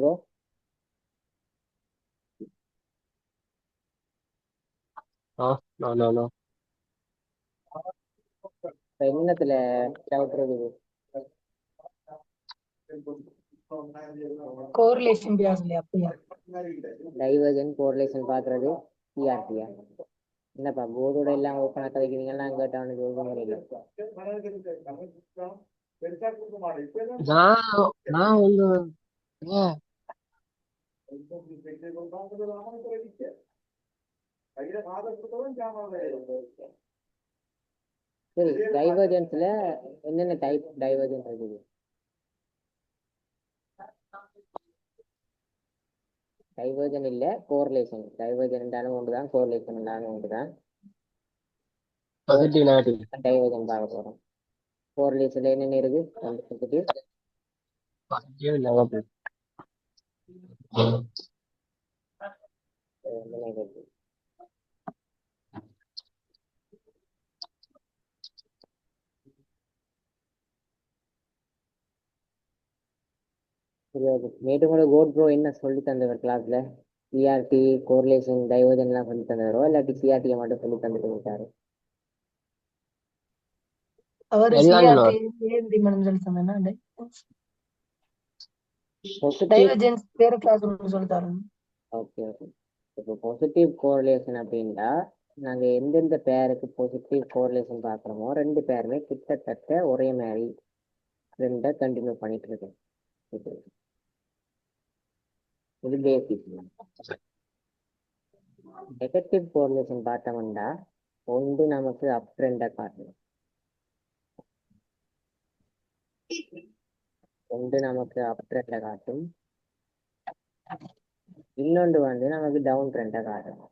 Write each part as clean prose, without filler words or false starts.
go. No. என்னத்துல doubt இருக்குது? Correlation பேஸ்ல அப்படியா? டைவர்ஜன் கோரிலேஷன் பாக்குறது சிஆர்டியா? என்னப்பா போர்டோட எல்லாம் ஓப்பனா கதைக்கிறீங்கன்னா கேட்டவனு சொல்லுங்க. நான் வந்து சரி, டைவர்ஜன்ஸ்ல என்னென்ன டைப் டைவர்ஜன்ஸ் இருக்குது? டைவர்ஜன் இல்ல கோரிலேஷன். டைவர்ஜன் என்றாலும் ஒன்றுதான், கோரிலேஷன் என்றாலும் ஒன்றுதான். பாசிட்டிவ் நெகட்டிவ் டைவர்ஜன் பார்க்க போறோம். கோரிலேஷன்ல என்னென்ன இருக்கு? Positive negative. நெகட்டிவ். நேற்று கூட கோட் ப்ரோ என்ன சொல்லி தந்தவர் கிளாஸ்ல? சிஆர்டி கோரிலேஷன் டைவர்ஜன் எல்லாம் சொல்லி தந்தவரோ இல்லாட்டி சிஆர்டியை மட்டும் சொல்லி தந்துட்டு விட்டாரு? அவர் சிஆர்டி ஏந்தி மனம் சொல்லி தந்தேன்னா டைவர்ஜென்ஸ் வேற கிளாஸ் சொல்லி தரோம். Okay okay. இப்போ பாசிட்டிவ் கோரிலேஷன் அப்படின்னா நாங்க எந்தெந்த பேருக்கு பாசிட்டிவ் கோரிலேஷன் பார்க்குறோமோ ரெண்டு பேருமே கிட்டத்தட்ட ஒரே மாதிரி ரெண்டை கண்டினியூ பண்ணிட்டு இருக்கோம். இது பேசிக். நெகட்டிவ் கோரிலேஷன் பார்த்தோம்னா ஒன்று நமக்கு அப் ட்ரெண்டை காட்டணும், ஒன்று நமக்கு அப் ட்ரெண்டை காட்டும், இன்னொன்று வந்து நமக்கு டவுன் ட்ரெண்டை காட்டும்.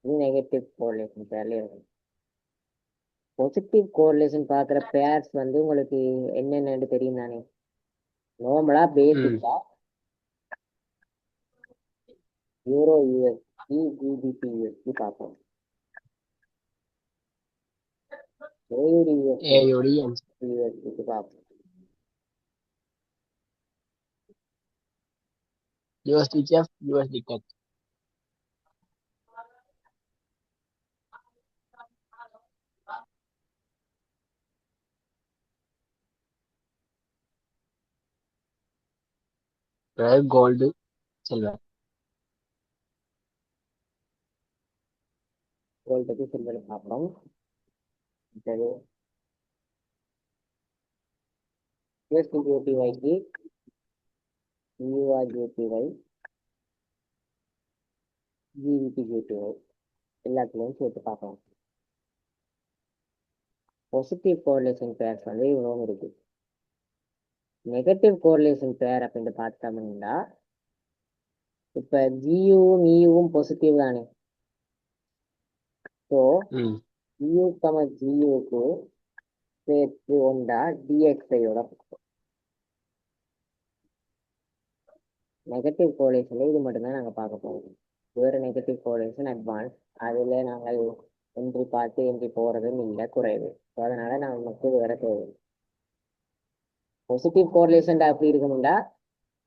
இது நெகட்டிவ் கோரிலேஷன் பேர்ல இருக்கும். பாசிட்டிவ் கோரிலேஷன் பார்க்குற பேர்ஸ் வந்து உங்களுக்கு என்னென்னு தெரியும் தானே? நார்மலா பேசிக்கா யூரோ யூஎஸ்டி ஜிபிபி யூஎஸ்டி பார்ப்போம். யூஎஸ்டிக்கு பார்ப்போம். USDF USD CAD gold silver. கோல்டுக்கு சில்வர் பார்ப்போம். சரி, USDJPYக்கு URJPY GBPJPY எல்லாத்துலையும் சேர்த்து பார்ப்போம். பாசிட்டிவ் கோரிலேஷன் பேர்ஸ் வந்து இவ்வளவு இருக்கு. நெகட்டிவ் கோரிலேஷன் பேர் அப்படின்னு பார்த்தோம்னா இப்ப ஜியூவும் இயூவும் பாசிட்டிவ் தானே? ஸோ ஜியூ ஜியூக்கு சேர்த்து ஒன்றா டிஎக்ஸையோட நெகட்டிவ் கோரிலேஷன்ல இது மட்டும்தான் நாங்கள் பார்க்க போகிறோம். வேறு நெகட்டிவ் கோரிலேஷன் அட்வான்ஸ் அதில் நாங்கள் என்ட்ரி பார்த்து என்ட்ரி போகிறதும் இல்லை, குறைவு. ஸோ அதனால நமக்கு வேற தேவை. பாசிட்டிவ் கோரிலேஷன் அப்படி இருக்கணும்டா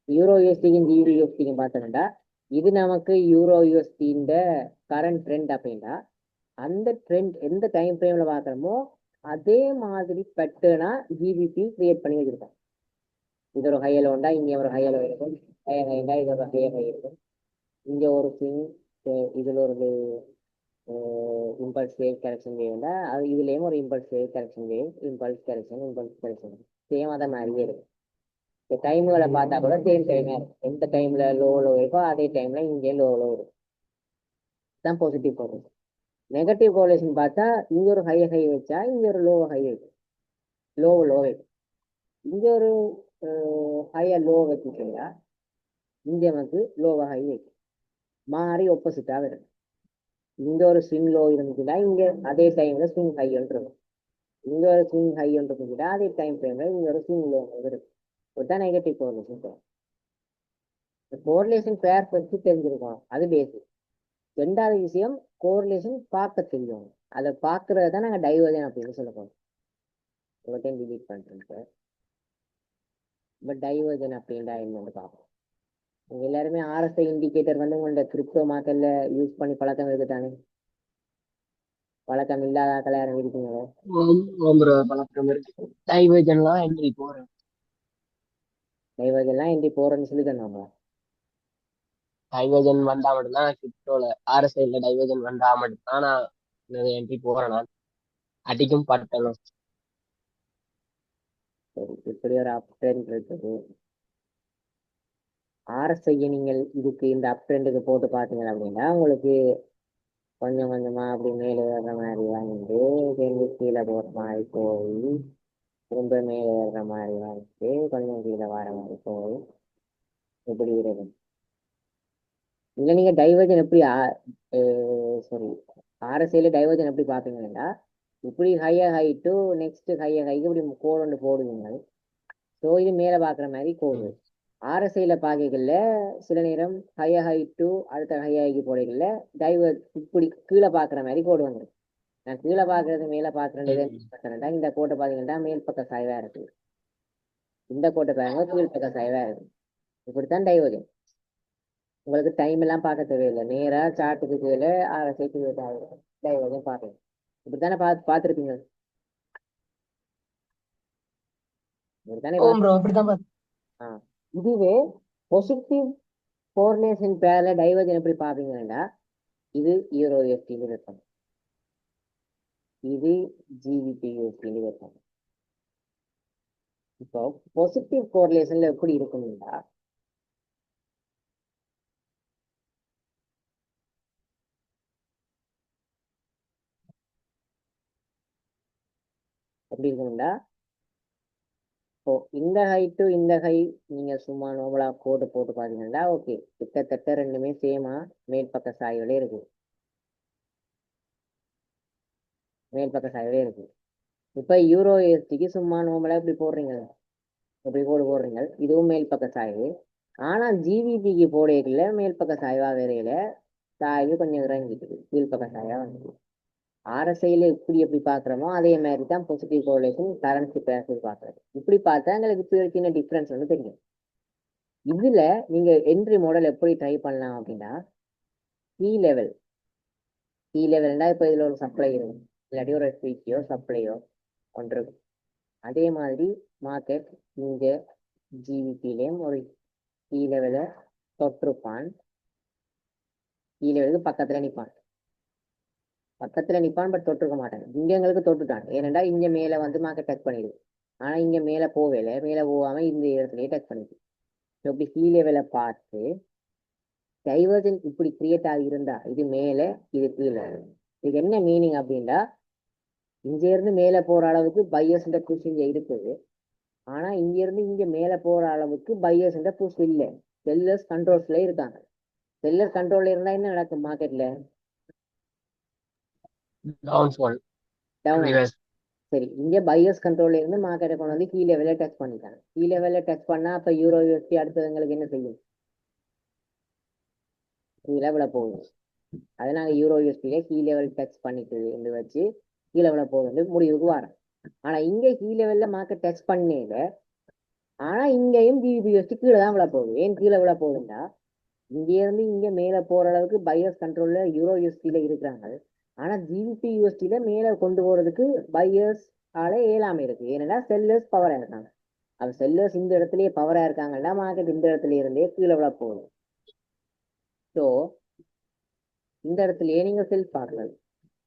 யூரோ யூஎஸ்டிக்கும் ஜியூரோ யூஎஸ்டிக்கும் பார்த்தோம்டா இது நமக்கு யூரோ யூஎஸ்டின்ற கரண்ட் ட்ரெண்ட் அப்படின்னா அந்த ட்ரெண்ட் எந்த டைம் ஃப்ரேம்ல பார்க்குறோமோ அதே மாதிரி பேட்டர்னா ஜிபிபி கிரியேட் பண்ணி வச்சிருக்கோம். இது ஒரு ஹையலோ உண்டா, இங்கே ஒரு ஹையலோ இருக்கும், ஹையர் ஹைண்டா இது ஒரு ஹையர் ஹை இருக்கும், இங்கே ஒரு ஸ்விங், இதில் ஒரு இம்பல்ஸ் வேவ் கரெக்ஷன் வேவ்னா அது இதுலேயும் ஒரு impulse wave correction wave, impulse correction same அதை மாதிரியே இருக்கும். இந்த டைம்களை பார்த்தா கூட சேம் டைமே இருக்கும். எந்த டைம்ல லோ இருக்கோ அதே டைம்ல இங்கே லோ இருக்கும். தான் பாசிட்டிவ் கோரிலேஷன். நெகட்டிவ் கோரிலேஷன் பார்த்தா இங்க ஒரு ஹை வச்சா இங்க ஒரு லோ ஹை வைக்கும், லோ வைக்கும். இங்க ஒரு ஹையா லோ வச்சுட்டீங்களா இங்க வந்து லோவா ஹை வைக்கும், மாறி ஒப்போசிட்டா வரும். இங்க ஒரு ஸ்விங் லோ இருந்துச்சுன்னா இங்க அதே டைம்ல ஸ்விங் ஹை ஒன்று இருக்கும், இங்க ஒரு ஸ்விங் ஹை ஒன்று இருந்துச்சுன்னா அதே டைம் ஃப்ரேம்ல இங்க ஒரு ஸ்விங் லோ இருக்கும். இதுதான் நெகட்டிவ் கோரிலேஷன். கோரிலேஷன் பேர் பற்றி தெரிஞ்சிருக்கணும், அது பேசிக். ரெண்டாவது விஷயம் கோரிலேஷன் பார்க்க தெரியும். அதை பார்க்கறது தான் நாங்கள் டைவர்ஜன் அப்படின்னு சொல்ல போறோம். ஒரு டைம் டிலீட் பண்ணுறேன் சார். பட் டைவர்ஜன் அப்படின்டா என்னன்னு பார்ப்போம். நீங்க எல்லாருமே ஆர்எஸ்ஐ இண்டிகேட்டர் வந்து உங்களோட கிரிப்டோ மார்க்கெட்ல யூஸ் பண்ணி பழக்கம் இருக்குதானே? பழக்கம் இல்லாத ஆட்கள் யாரும் இருக்கீங்களோ? ஓம் ப்ரோ பழக்கம் இருக்கு. டைவர்ஜன்லாம் என்ட்ரி போறேன். டைவர்ஜன்லாம் என்ட்ரி போறேன்னு சொல்லி தந்தாங்க. டைவர்ஜன் வந்தா மட்டும்தான் கிரிப்டோல ஆர்எஸ்ஐல டைவர்ஜன் வந்தா மட்டும்தான் நான் என்ட்ரி போறேன். நான் அடிக்கும் பட்டணும். சரி, இப்படி ஒரு அப் ட்ரெண்ட் இருக்குது. ஆர்எஸ்ஐயை நீங்கள் இதுக்கு இந்த அப் ட்ரெண்டுக்கு போட்டு பார்த்தீங்க அப்படின்னா உங்களுக்கு கொஞ்சம் கொஞ்சமா அப்படி மேலே வர்ற மாதிரி வந்து திரும்பி கீழே போற மாதிரி போய் திரும்ப மேலே வர்ற மாதிரி வந்து கொஞ்சம் கீழே வர மாதிரி போய் இப்படி இருக்கும். இல்லை நீங்க டைவர்ஜன் எப்படி சாரி ஆர்எஸ்ஐல டைவர்ஜன் எப்படி பார்ப்பீங்கன்னா இப்படி higher high to next higher haiku இப்படி கோடு ஒன்று போடுவீங்க. ஸோ இது மேலே பார்க்குற மாதிரி கோடு. ஆர்எஸ்ஐல பாகைகள்ல சில நேரம் ஹையர் ஹை டு அடுத்த ஹையர்க்கு போடைகள்ல டைவர் இப்படி கீழே பார்க்குற மாதிரி கோடு வந்துடும். நான் கீழே பார்க்கறது மேலே பார்க்குறேன். இந்த கோட்டை பார்த்தீங்கன்னா மேல் பக்க சாய்வா இருக்கு, இந்த கோட்டை பாருங்க கீழ் பக்க சாய்வா இருக்கு. இப்படித்தான் டைவர்ஜன். உங்களுக்கு டைம் எல்லாம் பார்க்க தேவையில்லை, நேரா சார்ட்டுக்கு கீழே ஆர்எஸ்ஐ டைவர்ஜன் பார்க்கணும். இப்படித்தானே பார்த்துருப்பீங்க. இப்படித்தானே ஓம் ப்ரோ அப்படிதான் ஆஹ் இதுவே பாசிட்டிவ் கோரிலேஷன் பேர்ல டைவர்ஜன் எப்படி பார்ப்பீங்கன்னா இது யூரோஎஃப்டின்னு இருக்கும், இது ஜிபிபியூஎஃப்டின்னு இருக்கும். இப்போ பாசிட்டிவ் கோரிலேஷன்ல எப்படி இருக்கும்னா எப்படி இருக்கும்னா இப்போ இந்த ஹை டு இந்த ஹை நீங்க சும்மா நோபலா கோடு போட்டு பாத்தீங்கன்னா ஓகே கிட்டத்தட்ட ரெண்டுமே சேமா மேல் பக்க சாய்வுல இருக்கு, மேல் பக்க சாய்வுல இருக்கு. இப்ப யூரோஎஸ்டிக்கு சும்மா நோபலா இப்படி போடுறீங்க, இப்படி கோடு போடுறீங்க, இதுவும் மேல் பக்க சாய்வு. ஆனா ஜிவிபிக்கு போடையில மேல் பக்க சாய்வா வேறையில சாய்வு கொஞ்சம் இறங்கிட்டு கீழ் பக்க சாய்வா வந்துருக்கு. ஆர்எஸ்ஐல இப்படி எப்படி பாக்குறோமோ அதே மாதிரி தான் பாசிட்டிவ் கோரிலேஷன் கரன்சி பேர்ஸ் பாக்குறது. இப்படி பார்த்தா எங்களுக்கு சின்ன டிஃபரன்ஸ் வந்து தெரியும். இதுல நீங்க என்ட்ரி மாடல் எப்படி ட்ரை பண்ணலாம் அப்படின்னா கீ லெவல் இப்போ இதுல ஒரு சப்ளை இருக்கும், இல்லாட்டி ஒரு ஸ்பீச்சியோ சப்ளையோ ஒன்று இருக்கும். அதே மாதிரி மார்க்கெட் இங்க ஜிவிபிலையும் ஒரு கீ லெவலை தொற்றுப்பான், கீ லெவலுக்கு பக்கத்துல நிற்பான், பட் தொட்டுருக்க மாட்டாங்க. இங்க எங்களுக்கு தொட்டுட்டான், ஏனெண்டா இங்க மேல வந்து மார்க்கெட் டச் பண்ணிடுது. ஆனா இங்க மேல போகல, மேல போகாம இந்த இடத்துலயே டச் பண்ணிடுது. இப்படி கீ லெவலை பார்த்து டைவர்ஜன் இப்படி கிரியேட் ஆகி இருந்தா இது மேல இது கீழே. இதுக்கு என்ன மீனிங் அப்படின்னா இங்க இருந்து மேல போற அளவுக்கு பையர்ஸ் புஷ் இங்க இருக்குது, ஆனா இங்க இருந்து இங்க மேல போற அளவுக்கு பையர்ஸ் புஷ் இல்லை, செல்லர்ஸ் கண்ட்ரோல்ஸ்ல இருக்காங்க. செல்லர் கண்ட்ரோல்ல இருந்தா என்ன நடக்கும் மார்க்கெட்ல? டவுன்ஃபால். டவுன். சரி, இங்க பையர்ஸ் கண்ட்ரோல்ல இருந்து மார்க்கெட்டை கொண்டு வந்து கீ லெவல்ல டச் பண்ணிட்டாங்க. கீ லெவல்ல டச் பண்ணா அப்ப யூரோ யூஎஸ்டி அடுத்தது எங்களுக்கு என்ன செய்யும்? கீ லெவல போகும். அதை நாங்க யூரோ யூஎஸ்டியில கீ லெவல் டச் பண்ணிட்டு என்று வச்சு கீ லெவல போகுது முடிவுக்கு வரோம். ஆனா இங்க கீ லெவல்ல மார்க்கெட் டச் பண்ணல, ஆனா இங்கேயும் ஜிபிபிஎஸ்டி கீழே தான் விழ போகுது. ஏன் கீழே விழ போகுதுன்னா இங்க இருந்து இங்க மேல போற அளவுக்கு பையர்ஸ் கண்ட்ரோல்ல யூரோ யூஎஸ்டியில இருக்கிறாங்க. ஆனா ஜிபிபி யூஎஸ்டியில மேல கொண்டு போறதுக்கு பையர்ஸ் ஆல இயலாம இருக்கு, ஏன்னா செல்லர்ஸ் பவரா இருக்காங்க. அது செல்லர்ஸ் இந்த இடத்துலயே பவரா இருக்காங்கன்னா மார்க்கெட் இந்த இடத்துல இருந்தே கீழே விழ போகுது. ஸோ இந்த இடத்துலயே நீங்க செல் பார்க்கறது,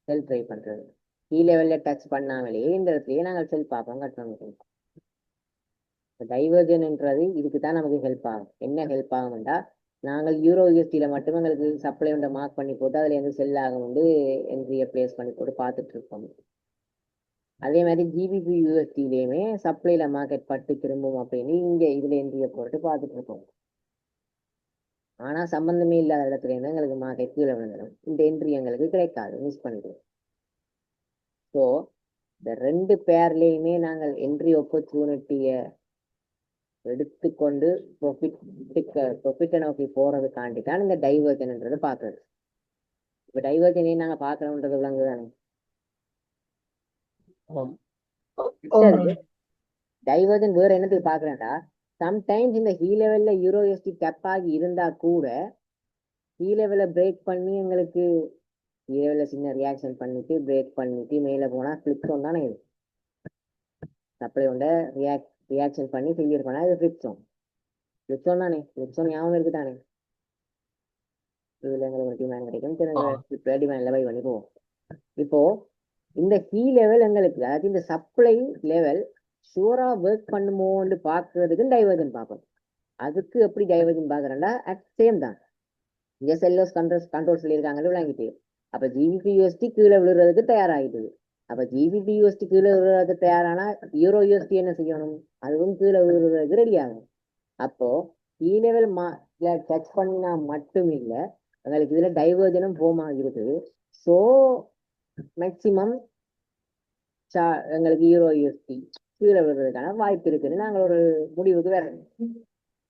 செல் ட்ரை பண்றது, கீ லெவல்ல டச் பண்ணாமலேயே இந்த இடத்துலயே நாங்கள் செல் பார்ப்போம், கட் பண்ணுவோம். டைவர்ஜன்ன்றது இதுக்கு தான் நமக்கு ஹெல்ப் ஆகும். என்ன ஹெல்ப் ஆகும்டா நாங்கள் யூரோ யூஎஸ்டியில மட்டும் எங்களுக்கு சப்ளை ஒன்றை மார்க் பண்ணி போட்டு அதுல இருந்து செல் ஆகும் வந்து என்ட்ரியை பிளேஸ் பண்ணி போட்டு பார்த்துட்டு இருப்போம். அதே மாதிரி ஜிபிபி யூஎஸ்டிலையுமே சப்ளைல மார்க்கெட் பட்டு திரும்பும் அப்படின்னு இங்க இதுல என்ட்ரியை போட்டு பார்த்துட்டு இருக்கோம். ஆனா சம்பந்தமே இல்லாத இடத்துல இருந்து எங்களுக்கு மார்க்கெட் கீழே விழுந்துடும், இந்த என்ட்ரி எங்களுக்கு கிடைக்காது, மிஸ் பண்ணிடுவோம். ஸோ இந்த ரெண்டு பேர்லயுமே நாங்கள் என்ட்ரி ஆப்பர்ச்சுனிட்டியை எடுத்துக்கொண்டு ப்ரொஃபிட்டை நோக்கி போறதுக்காண்டி தான் இந்த டைவர்ஜன்ன்றது பார்க்கறது. இப்ப டைவர்ஜனை நாங்க பார்க்கறோம்ன்றது விளங்குதானே. ஆம். டைவர்ஜன் வேற என்னத்துக்கு பாக்குறேன்டா, சம்டைம்ஸ் இந்த ஹீ லெவல்ல யூரோஎஸ்டி கப் ஆகி இருந்தா கூட ஹீ லெவலை பிரேக் பண்ணி எங்களுக்கு ஹீ லெவல்ல சின்ன ரியாக்ஷன் பண்ணிட்டு பிரேக் பண்ணிட்டு மேல போனா ஃபிளிப்ஸோன் தானே இது. சப்ளை உண்ட ரியாக்ஷன் பண்ணி ஃபெயிலியர் பண்ணா இது ஃபிளிப்ஸோன் தானே. ஃபிளிப்ஸோன் ஞாபகம் இருக்கு தானே. இதுல எங்களுக்கு ஒரு டிமாண்ட் கிடைக்கும், திரும்ப டிமாண்ட்ல பை பண்ணி போவோம். இப்போ இந்த ஹீ லெவல் எங்களுக்கு, அதாவது இந்த சப்ளை லெவல் ஷூரா ஒர்க் பண்ணுமோன்னு பார்க்கறதுக்கு டைவர்ஜன் பார்க்கணும். அதுக்கு எப்படி டைவர்ஜன் பார்க்கறேன்டா, அட் சேம் தான் இங்க செல்லோஸ் கண்ட்ரோல் சொல்லியிருக்காங்கன்னு விளங்கிட்டு, அப்ப ஜிபிபி யூஎஸ்டி கீழே விழுறதுக்கு தயாராகிடுது. அப்ப ஜிபிபி யூஎஸ்டி கீழே விழுறதுக்கு தயாரானா யூரோ யூஎஸ்டி என்ன செய்யணும், அதுவும் கீழே விழுறதுக்கு ரெடி ஆகும். அப்போ ஹீ லெவல் டச் பண்ணினா மட்டும் இல்லை, எங்களுக்கு இதுல டைவர்ஜனும் ஃபார்ம் ஆகிருக்குது. ஸோ மேக்சிமம் எங்களுக்கு யூரோ யூஎஸ்டி கீழே விழுறதுக்கான வாய்ப்பு இருக்குன்னு நாங்கள் ஒரு முடிவுக்கு வரணும்.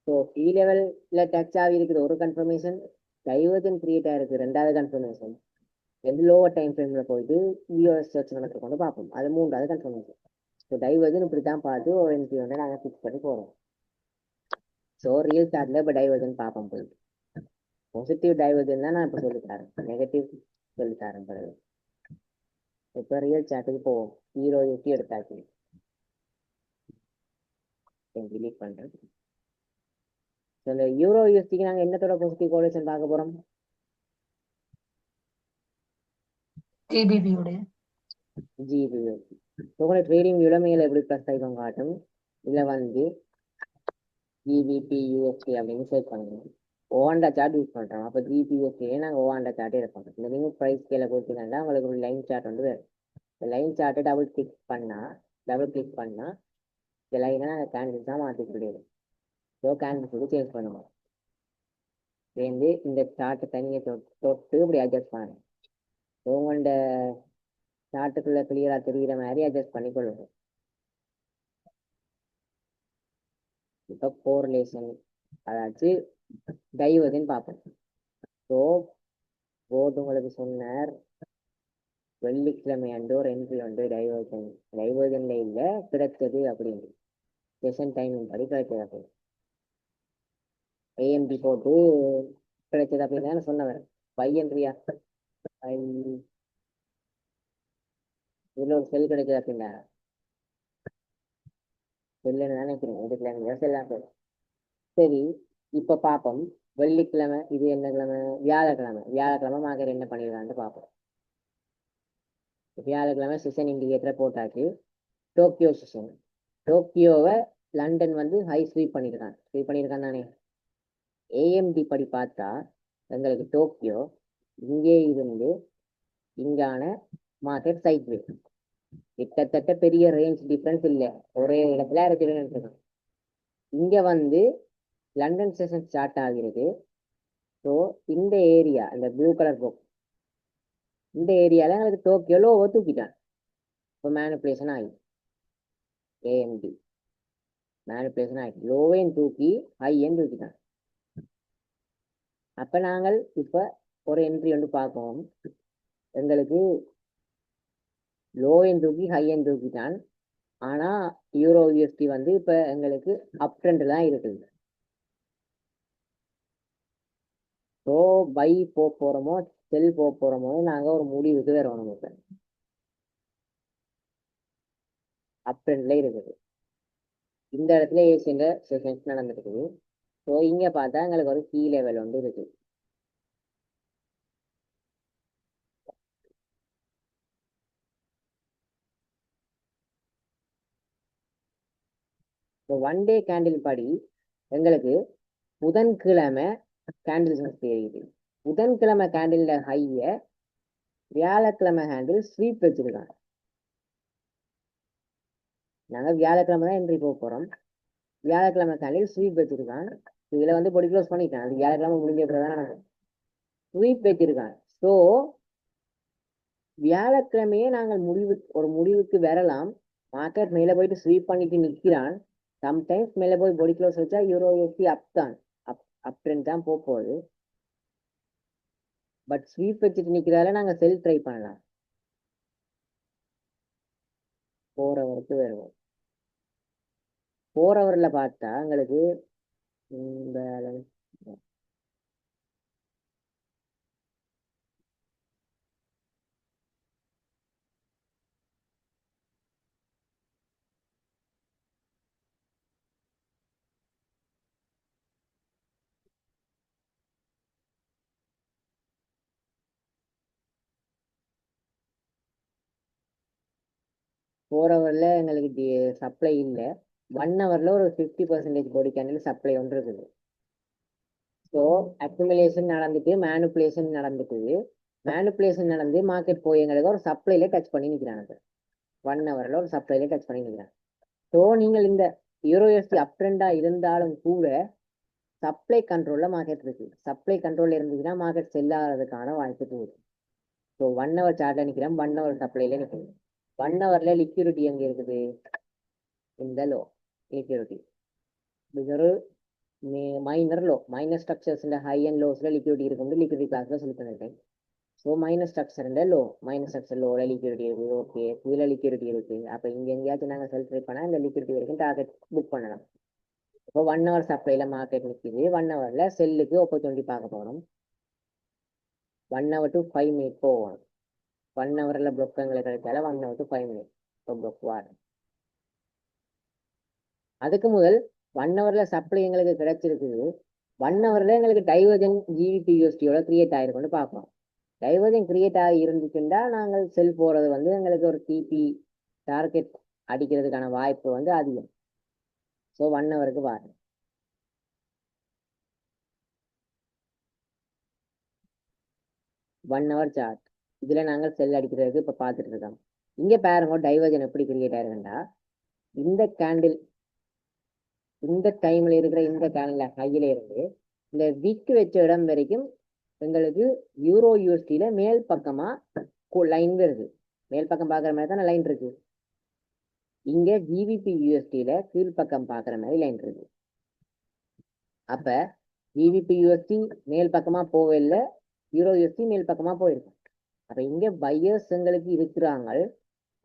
ஸோ ஹீ லெவல்ல டச் ஆகி இருக்கிற ஒரு கன்ஃபர்மேஷன், டைவர்ஜன் கிரியேட் ஆயிருக்கு ரெண்டாவது கன்ஃபர்மேஷன், எந்த லோவர் டைம் ஃப்ரேம்ல போயிட்டு யூஎஸ் சர்ச் நடக்க கொண்டு பார்ப்போம், அது மூன்றாவது கன்ஃபர்மேஷன். ஸோ டைவர்ஜன் இப்படி தான் பார்த்து ஒரு என்ட்ரி வந்து நாங்கள் ஃபிக்ஸ் பண்ணி போகிறோம். ஸோ ரியல் சார்ட்ல இப்போ டைவர்ஜன் பார்ப்போம். போயிட்டு பாசிட்டிவ் டைவர்ஜன் தான் நான் இப்போ சொல்லித்தரேன், நெகட்டிவ் சொல்லித்தரேன் பிறகு. இப்போ ரியல் சார்ட்டுக்கு போவோம். ஹீரோ யூஎஸ்டி எடுத்தாச்சு, டிலீட் பண்றேன். இந்த யூரோ யூஎஸ்டிக்கு நாங்கள் என்னத்தோட பாசிட்டிவ் கோரிலேஷன் பார்க்க போறோம், ஜிபிபி உடைய ஜிபியூஎஸ்டி. உங்களை ட்ரேடிங் விளமையில எப்படி ப்ளஸ் ஐக்கம் காட்டும், இதுல வந்து ஜிபிபி யூஎஸ்டி அப்படின்னு சர்ச் பண்ணுங்க. ஓவாண்டா சார்ட் யூஸ் பண்றோம். அப்போ ஜிபியூஎஸ்டியே நாங்கள் ஓவாண்டா சார்ட்டே இருப்போம். இந்த நீங்கள் ப்ரைஸ் ஸ்கேல கொடுத்தீங்கன்னா உங்களுக்கு ஒரு லைன் சார்ட் வந்து வேறு. இந்த லைன் சார்ட்டை டபுள் கிளிக் பண்ணா இந்த லைனை நாங்கள் கேண்டில்ஸ் தான் மாற்றி முடியும். ஸோ கேண்டில்ஸுக்கு சேஞ்ச் பண்ணுவோம். சேர்ந்து இந்த சார்ட்டை தனியை தொட்டு இப்படி அட்ஜஸ்ட் பண்ணுங்க. ஸோ உங்களோட சார்ட்டுக்குள்ள கிளியரா தெரிகிற மாதிரி அட்ஜஸ்ட் பண்ணி கொள்ளுங்க. இப்போ கோரிலேஷன் அதாச்சு டைவர்ஜன் பார்ப்போம். ஸோ போர்டு உங்களுக்கு சொன்னார் வெள்ளிக்கிழமை அன்று ஒரு என்ட்ரி உண்டு டைவர்ஜன்ல இல்லை கிடைச்சது அப்படின்னு செஷன் டைமிங் படி கிடைச்சது அப்படி ஏஎம்டி போட்டு கிடைச்சது அப்படின்னு சொன்னவர் பையன்றியா இதுல ஒரு செல் கிடைச்சது அப்படின்னா செல்லுன்னு நினைக்கிறேன். எடுக்கல செல்லாம் சரி. இப்ப பார்ப்போம் வெள்ளிக்கிழமை, இது என்ன கிழமை, வியாழக்கிழமை மார்க்கெட் என்ன பண்ணிருக்கான்னு பார்ப்போம். வியாழக்கிழமை செஷன் இண்டிகேட்டரை போட்டாச்சு. டோக்கியோ செஷன், டோக்கியோவை லண்டன் வந்து ஹை ஸ்வீப் பண்ணியிருக்கான் தானே. ஏஎம்டி படி பார்த்தா எங்களுக்கு டோக்கியோ இங்கே இருந்து இங்கான மார்க்கெட் சைட்வே, கிட்டத்தட்ட பெரிய ரேஞ்ச் டிஃபரன்ஸ் இல்லை, ஒரே இடத்துல இருக்குதுன்னு. இங்க வந்து லண்டன் செஷன் ஸ்டார்ட் ஆகிறது. ஸோ இந்த ஏரியா, இந்த ப்ளூ கலர் பாக்ஸ், இந்த ஏரியால எங்களுக்கு டோக்கியோ லோவை தூக்கிட்டான். இப்போ மேனிப்புலேஷன் ஆகி ஏஎம்டி மேனிப்புலேஷன் ஆகி லோவையும் தூக்கி ஹையையும் தூக்கிட்டான். அப்ப நாங்கள் இப்ப ஒரு என்ட்ரி வந்து பார்ப்போம். எங்களுக்கு லோவையும் தூக்கி ஹையையும் தூக்கிட்டான். ஆனா யூரோ யூஎஸ்டி வந்து இப்ப எங்களுக்கு அப் ட்ரெண்ட் தான் இருக்குது. ஸோ பை போறோமோ செல் போறோமோ நாங்க ஒரு முடிவுக்கு வரணும். இப்ப அப் ட்ரெண்ட்ல இருக்குது. இந்த இடத்துல ஏசியன்ல செஷன்ஸ் நடந்துட்டு இருக்குது. ஸோ இங்க பார்த்தா எங்களுக்கு ஒரு கீ லெவல் வந்து இருக்கு. ஒன் டே கேண்டில் படி எங்களுக்கு புதன்கிழமை கேண்டில்ஸ் தெரியுது. புதன்கிழமை கேண்டில் ஹைய வியாழக்கிழமை ஹேண்டில் ஸ்வீப் வச்சிருக்காங்க. நாங்க வியாழக்கிழமை தான் என்ட்ரி போக போறோம். வியாழக்கிழமை கேண்டில் ஸ்வீப் வச்சிருக்கான். இதுல வந்து பொடி க்ளோஸ் பண்ணிட்டான். அது வியாழக்கிழமை முடிஞ்ச பிறகுதான் நடக்கும். ஸ்வீப் வச்சிருக்கான். ஸோ வியாழக்கிழமையே நாங்கள் ஒரு முடிவுக்கு வரலாம். மார்க்கெட் மேல போயிட்டு ஸ்வீப் பண்ணிட்டு நிற்கிறான். சம்டைம்ஸ் மேலே போய் பொடி க்ளோஸ் வச்சா யூரோ யூஎஸ்டி அப் தான், அப் ட்ரெண்ட் தான் போகுது. பட் ஸ்வீப் வச்சுட்டு நிற்கிறதால நாங்கள் செல் ட்ரை பண்ணலாம். 4 ஹவருக்கு வருவோம். 4 ஹவரில் பார்த்தா எங்களுக்கு பேலன்ஸ் 4 ஹவரில் எங்களுக்கு சப்ளை இல்லை. 1 ஹவரில் ஒரு 50% பொடி கேண்டில் சப்ளை ஒன்று இருக்குது. ஸோ அக்குமுலேஷன் நடந்துட்டு மேனுப்புலேஷன் நடந்துக்குது. மேனுப்புலேஷன் நடந்து மார்க்கெட் போய் எங்களுக்கு ஒரு சப்ளைல டச் பண்ணி நிற்கிறாங்க. 1 ஹவரில் ஒரு சப்ளைல டச் பண்ணி நிற்கிறாங்க. ஸோ நீங்கள் இந்த யூரோஎஸ்டி அப் ட்ரெண்டாக இருந்தாலும் கூட சப்ளை கண்ட்ரோலில் மார்க்கெட் இருக்கு. சப்ளை கண்ட்ரோலில் இருந்துச்சுன்னா மார்க்கெட் செல் ஆகிறதுக்கான வாய்ப்பு இருக்குது. ஸோ 1 ஹவர் சார்ட்டில் நிற்கிறேன், 1 ஹவர் சப்ளைல நிற்கிறேன். 1 ஹவரில் லிக்யூரிட்டி எங்கே இருக்குது? இந்த லோ லிக்யூரிட்டி இது ஒரு minor low. Minor ஸ்ட்ரக்சர்ஸில் high and லோஸில் liquidity இருக்கும், லிக்யூரிட்டி கிளாஸில் சொல்லி பண்ணிருக்கேன். So minor structure low, minor structure லோவில் liquidity இருக்குது. ஓகே, இதில் லிக்யூரிட்டி இருக்குது. அப்போ இங்கே எங்கேயாச்சும் நாங்கள் செல் ட்ரேட் பண்ணால் இந்த லிக்யூரிட்டி வரைக்கும் டார்கெட் புக் பண்ணலாம். இப்போ 1 ஹவர் சப்ளைல மார்க்கெட் நிற்கிது. 1 ஹவரில் செல்லுக்கு ஆப்பர்ச்சுனிட்டி பார்க்க போகணும். 1 ஹவர் டு 5 மினிட் போகணும். 1 ஹவரில் ப்ளொக் எங்களுக்கு கிடைச்சால 1 ஹவர் டு 5 மினிட் இப்போ ப்ளொக் வாரம். அதுக்கு முதல் 1 ஹவரில் சப்ளை எங்களுக்கு கிடைச்சிருக்குது. 1 ஹவரில் எங்களுக்கு டைவர்ஜன் ஜிபிபி யூஎஸ்டியோட கிரியேட் ஆகிருக்குன்னு பார்ப்போம். டைவர்ஜன் கிரியேட் ஆகி இருந்துச்சுன்னா நாங்கள் செல் போகிறது எங்களுக்கு ஒரு டிபி டார்கெட் அடிக்கிறதுக்கான வாய்ப்பு அதிகம். ஸோ 1 ஹவருக்கு பாருங்க. 1 ஹவர் சார்ட் இதில் நாங்கள் செல் அடிக்கிறதுக்கு இப்போ பார்த்துட்டு இருக்கோம். இங்கே பாருங்க டைவர்ஜன் எப்படி கிரியேட் ஆயிருக்குண்டா, இந்த கேண்டில் இந்த டைமில் இருக்கிற இந்த கேண்டில் ஹையில இருந்து இந்த விக் வச்ச இடம் வரைக்கும் எங்களுக்கு யூரோ யூஎஸ்டியில மேல் பக்கமா லைன் வருது. மேல் பக்கம் பார்க்குற மாதிரி தானே லைன் இருக்கு. இங்க ஜிபிபி யூஎஸ்டியில கீழ்பக்கம் பார்க்குற மாதிரி லைன் இருக்கு. அப்ப ஜிபிபி யூஎஸ்டி மேல் பக்கமா போகல, யூரோ யூஎஸ்டி மேல் பக்கமா போயிருக்கும். அப்ப இங்க பையர்ஸ் எங்களுக்கு இருக்கிறாங்க,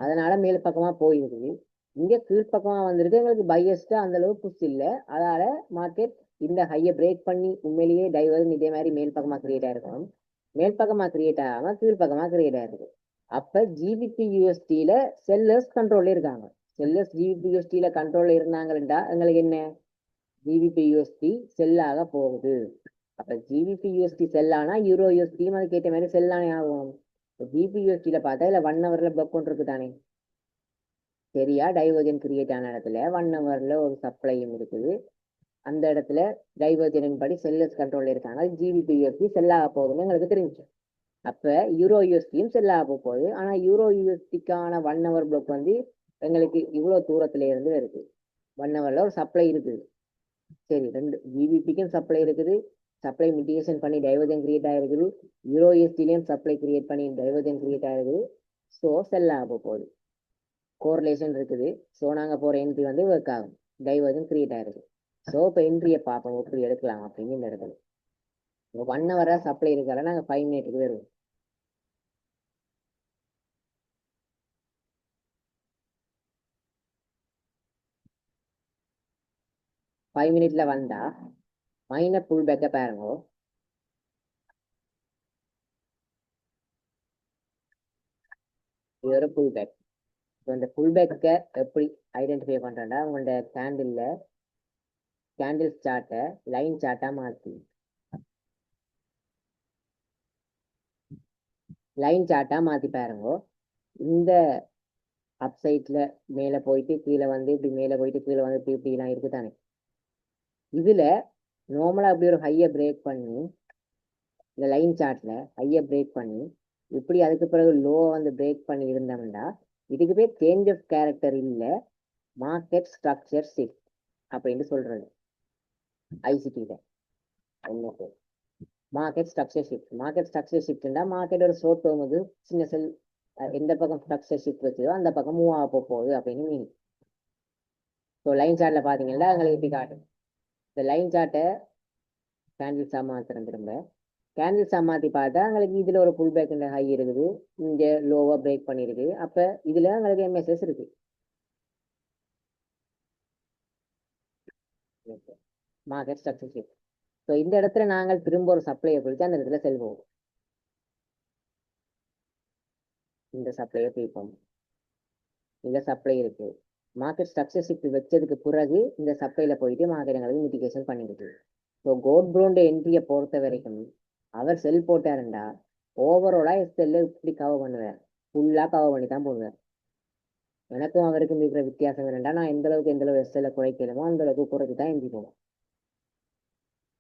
அதனால மேல் பக்கமா போயிருக்குது. இங்க கீழ்பக்கமா வந்திருக்கு, எங்களுக்கு பையர்ஸ்க்கு அந்த அளவு புஷ் இல்லை. அதனால மார்க்கெட் இந்த ஹையை பிரேக் பண்ணி உண்மையிலேயே டைவர்ஜன் இதே மாதிரி மேல் பக்கமா கிரியேட் ஆயிருக்கணும். மேல் பக்கமா கிரியேட் ஆகாம கீழ்பக்கமா கிரியேட் ஆயிருக்கு. அப்ப ஜிபிபி யூஎஸ்டியில செல்லர்ஸ் கண்ட்ரோல்ல இருக்காங்க. செல்லர்ஸ் ஜிபிபி யூஎஸ்டியில கண்ட்ரோல்ல இருந்தாங்கன்னா எங்களுக்கு என்ன, ஜிபிபி யூஎஸ்டி செல்லாக போகுது. அப்ப ஜிபிபி யூஎஸ்டி செல்லானா யூரோ யூஎஸ்டியும் அதுக்கு ஏற்ற மாதிரி செல்லானே ஆகும். ஜிபி யூஎஸ்டியில பார்த்தா இல்ல 1 ஹவர்ல பிளாக் கொண்டு இருக்கு தானே. சரியா, டைவர்ஜன் கிரியேட் ஆன இடத்துல 1 ஹவர்ல ஒரு சப்ளையும் இருக்குது. அந்த இடத்துல டைவர்ஜனின் படி செல்லர்ஸ் கண்ட்ரோல்ல இருக்காங்க. ஜிபிபி யூஎஸ்டி செல்லாக போகுதுன்னு எங்களுக்கு தெரிஞ்சு. அப்ப யூரோ யூஎஸ்டியும் செல்லாக போகுது. ஆனா யூரோ யூஎஸ்டிக்கான 1 ஹவர் பிளாக் எங்களுக்கு இவ்வளவு தூரத்துல இருந்து வருது. 1 ஹவர்ல ஒரு சப்ளை இருக்குது. சரி, 2 ஜிபிபிக்கும் சப்ளை இருக்குது, சப்ளை மிட்டிகேஷன் பண்ணி டைவர்ஜன் கிரியேட் ஆயிருக்குது. யூரோ யூஎஸ்டிலையும் சப்ளை கிரியேட் பண்ணி டைவர்ஜன் கிரியேட் ஆயிருக்குது. ஸோ செல்லாக போகுது, கோரிலேஷன் இருக்குது. ஸோ நாங்கள் போகிற என்ட்ரி ஒர்க் ஆகும், டைவர்ஜன் கிரியேட் ஆயிருக்கு. ஸோ இப்போ என்ட்ரியை பார்ப்போம் எப்படி எடுக்கலாம் அப்படின்னு இந்த இடத்துல. 1 ஹவராக சப்ளை இருக்கால நாங்கள் 5 மினிட்டுக்கு வருவோம். ஃபைவ் மினிட்ல வந்தா மைனர் புல் பேக்கை பாருங்க. இது ஒரு புல் பேக். ஸோ இந்த புல் பேக்கை எப்படி ஐடென்டிஃபை பண்ணுறேன்னா, உங்களோட கேண்டில் சார்ட்டை லைன் சார்ட்டாக மாற்றி பாருங்க. இந்த அப்சைட்ல மேலே போயிட்டு கீழே வந்து இப்படி மேலே போயிட்டு கீழே வந்து இப்படி இப்படிலாம் இருக்கு தானே. இதுல நார்மலா அப்படி ஒரு ஹையை பிரேக் பண்ணி, இந்த லைன் சார்ட்ல ஹையை பிரேக் பண்ணி இப்படி அதுக்கு பிறகு லோவை பிரேக் பண்ணி இருந்தோம்னா இதுக்கு பேர் சேஞ்ச் ஆஃப் கேரக்டர் இல்லை, மார்க்கெட் ஸ்ட்ரக்சர் ஷிஃப்ட் அப்படின்னு சொல்றது. ஐசிடியில market structure shift. Market structure ஷிஃப்ட்னா மார்க்கெட் ஒரு ஷோர்ட் டேர்முக்கு சின்ன செல் எந்த பக்கம் ஸ்ட்ரக்சர் ஷிஃப்ட் வச்சதோ அந்த பக்கம் மூவ் ஆக போகுது அப்படின்னு மீனிங். ஸோ லைன் சார்ட்ல பாத்தீங்கன்னா எங்களுக்கு இப்படி காட்டும். இந்த லைன் சார்ட்டை கேண்டில்ஸா மாத்திரம் திரும்ப கேண்டில்ஸா மாத்தி பார்த்தா எங்களுக்கு இதுல ஒரு புல் பேக் ஹை இருக்குது, இங்க லோவா பிரேக் பண்ணிருக்கு. அப்ப இதுல எங்களுக்கு எம்எஸ்எஸ் இருக்கு. Market structure. ஸோ இந்த இடத்துல நாங்கள் திரும்ப ஒரு சப்ளையை குறித்து அந்த இடத்துல செல் போவோம். இந்த சப்ளையை பிரிப்போம். இந்த சப்ளை இருக்கு. மார்க்கெட் ஸ்ட்ரக்சர் ஷிஃப்ட் வச்சதுக்கு பிறகு இந்த சப்ளைல போயிட்டு மார்க்கெட் எங்களுக்கு மிட்டிகேஷன் பண்ணிருக்கு. ஸோ கோட் ப்ரோண்ட என்ட்ரியை பொறுத்த வரைக்கும் அவர் செல் போட்டாருண்டா ஓவராலா எஸ்எல்ல இப்படி கவர் பண்ணுவேன், ஃபுல்லா கவர் பண்ணி தான் போடுவேன். எனக்கும் அவருக்கும் இருக்கிற வித்தியாசம் என்னண்டா, நான் எந்த அளவுக்கு எஸ்எல்ல குறைக்கணுமோ அந்த அளவுக்கு குறைச்சி தான் எஞ்சி போவேன்.